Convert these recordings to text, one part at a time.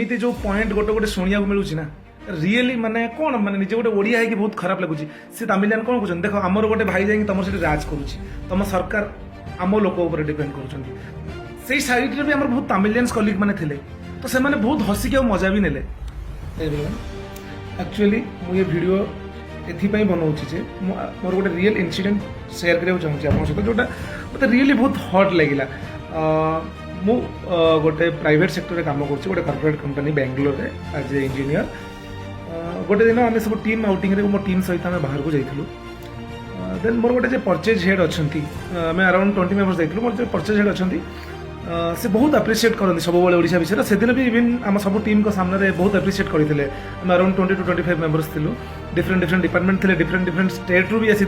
एमती जो पॉइंट गोटे गोटे शुणा मिलूँ ना रियली माने कौन माने निजे गोटे ओडिया है बहुत खराब लगुच सी तमिलियन कौन कहते देख आमर गोटे भाई जाए तुम से राज करुच्ची तुम सरकार आम लोक डिपेंड कर साइड भी आम बहुत तमिलियंस कलिग मैंने थे तो से बहुत हसिक मजा भी नेले एक्चुअली मुझे वीडियो एपाई बनाऊँगी जे मोर गोटे रियल इनसीडेंट सेयार करने चाहिए आप सहित जोटा मतलब रियली बहुत हट लगे मु गोटे प्राइवेट सेक्टर में काम कर गोटे कॉर्पोरेट कंपनी बेंगलोर में एज ए इंजीनियर गोटे दिन आम सब टीम आउटिंग मो टीम सहित आम बाहर को जाइलु देन मोर गोटे परचेज हेड अच्छा आम अराउंड 20 मेम्बर्स जाइलु मोर परचेज हेड अच्छा से बहुत अप्रिशिएट करते सब ओडिशा विषय से दिन भी इवन आम सब टीम को सामने बहुत अप्रिशिएट करते आम अराउंड 20 to 25 मेम्बर्स थिलु डिफरेंट डिफरेंट डिपार्टमेंट थे डिफरेंट स्टेट रू भी आसी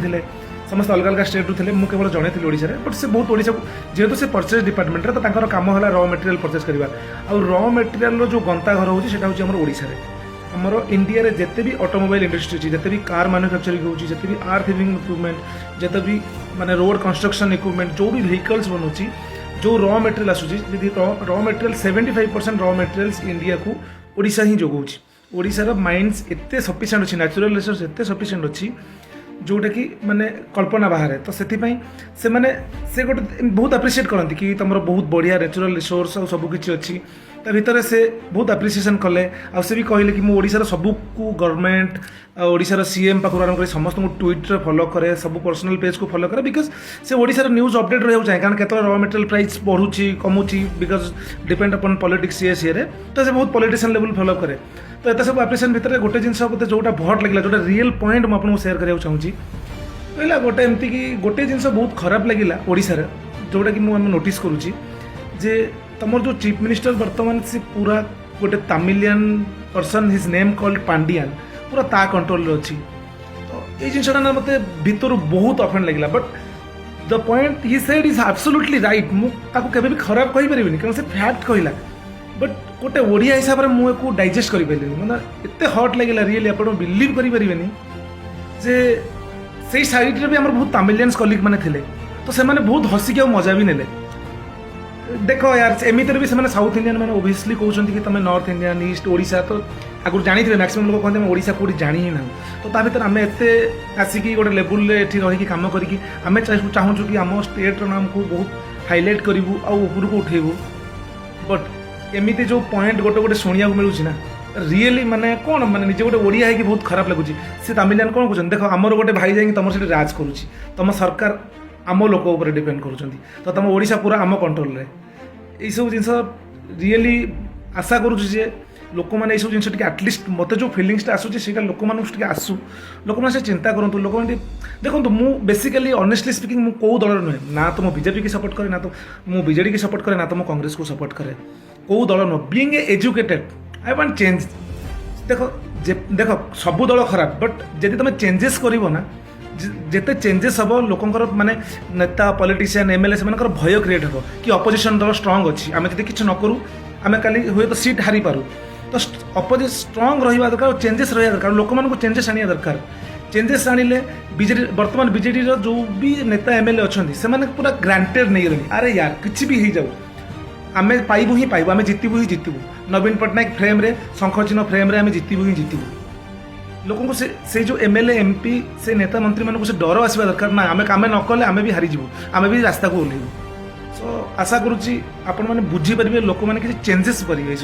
समस्त अलग अलग स्टेट रू थे मुझे केवल जड़े थी ओडिशा बट से बहुत ओडिशा को जेहेतु से परचेज डिपार्टमेंट तो तांकर काम है रॉ मटेरियल परचेज करवा आ रॉ मटेरियल जो गंता घर होची सेटा होची हमर ओडिशा रे हमर इंडिया रे जते भी ऑटोमोबाइल इंडस्ट्री अछि जते भी कार मैन्युफैक्चरिंग होची जते भी अर्थ हिविंग इक्विपमेंट जते भी माने रोड कंस्ट्रक्शन इक्विपमेंट जो भी व्हीकल्स बनउची जो रॉ मटेरियल आसुची यदि raw material 75% raw materials India को ओडिशा ही जोगौची ओडिशा माइंड्स एते सफिशिएंट अछि नेचुरल रिसोर्स एते सफिशिएंट अछि जोटा कि माने कल्पना बाहर तो से माने से गोटे बहुत अप्रिशिएट करती कि तुम बहुत बढ़िया नेचुरल रिसोर्स और सबकि अच्छी ता भितर से बहुत अप्रिसिएशन कले आ से भी कहले कि ओडिशार सबू को गवर्नमेंट ओडिशार सीएम पाखु आरंभ कर समस्त ट्विटर फॉलो करे सब पर्सनल पेज को फॉलो करे बिकज से ओडिशार न्यूज अपडेट रहा चाहिए कारण केत रॉ मटेरियल प्राइस बढ़ुची कमुची बिकज डिपेंड अपन पॉलिटिक्स सी रे तो से बहुत पॉलिटिशियन लेवल फॉलो करे तो एत सब अप्रिसिएशन भितर गोटे जिनस मत जोटा भट लगे जोटा रियल पॉइंट मुझे आपको सेयार करने चाहिए कहला गोटे एमती कि गोटे जिनस बहुत खराब लगे ओडिशार जोटा कि मुझे नोटिस करुच्ची जे तुम जो चीफ मिनिस्टर बर्तमान से पूरा गोटे Tamilian person his name called Pandian पूरा ता कंट्रोल अच्छी तो ये जिनसा ना मत भितर बहुत अफेंड लगे but the point he said is absolutely right मुझे भी खराब कही पारि कारण से फैक्ट कहला बट गोटे ओडिया हिसाब से मुझे डाइजेस्ट कर मतलब एत हट लगे रियली आप बिलीव करें जे से साइड भी आम बहुत तमिलियंस कलिग मैंने थे तो से बहुत हसिक मजा भी नेले देख यार एमती भी से साउथ इंडियन मैंने ओबियसली कहते कि तुम नॉर्थ इंडियन ईस्ट ओडिशा तो आगुरी जानी थे मैक्सिमम लोग कहते ओडिशा कौटी जानी ही ना तो ता भर आम एत आसिकी गोटे लेवल रही कम करके आम चाहूँ कि आम स्टेट नाम को बहुत हाईलाइट करूँ आर को उठेबू बट एमती जो पॉइंट गोटे गोटे शुणा मिलूँ ना रियली माने कौन माने निजे गोटे ओडिया है बहुत खराब लगुच सी तमिलियन कौन कहते देख आमर गोटे भाई जाए तुम से राज करुच्ची तुम सरकार आम लोक डिपेंड कर तुम ओडिशा पूरा आम कंट्रोल रे यही सब जिन रियली आशा करुचे लोक मैंने सब जिन आटलिस्ट मत जो फिलिंग्सटा आसूँ लोक मानक आसू लोक मैंने चिंता करूँ लोक देखो मु बेसिकली ऑनेस्टली स्पीकिंग मु कौ दल नुहे ना तो मु बीजेपी की सपोर्ट करे ना तो मु बीजेडी की सपोर्ट करे ना तो मु कांग्रेस को सपोर्ट करे कौ दल नुह being educated I want change देख सबू दल खराब बट जब तुम चेंजेस कर ना जिते चेंजेस हम लोकंर माने नेता पॉलिटिशियन एमएलए से भय क्रिएट हो कि अपोजिशन दल स्ट्रांग अच्छी आम जब किसी न करूँ आम काली हुए तो सीट हारी पारू तो अपोजिट स्ट्रांग रहा दरकार चेंजेस रहा दरकार लोक मानक चेंजेस आने दरकार चेंजेस आनिले बीजेडी बर्तमान बीजेडी जो भी नेता एमएलए अच्छा से पूरा ग्रांटेड नहीं गले अरे यार किसी भी हो जाऊ आम पाइबू ही पाइबू आम जितबू ही जितबू नवीन पट्टनायक फ्रेम रे शंख चिन्ह फ्रेम रे आम जितबू ही जितबू लोगों को से जो एमएलए एमपी से नेता मंत्री मानक से डर आसवा दरकार ना आम काम न कले आम भी हारीजु आम भी रास्ता को ओह्लैबू सो आशा करुच्ची आपण मैंने बुझीपारे लोक मैंने किसी चेंजेस करेंगे।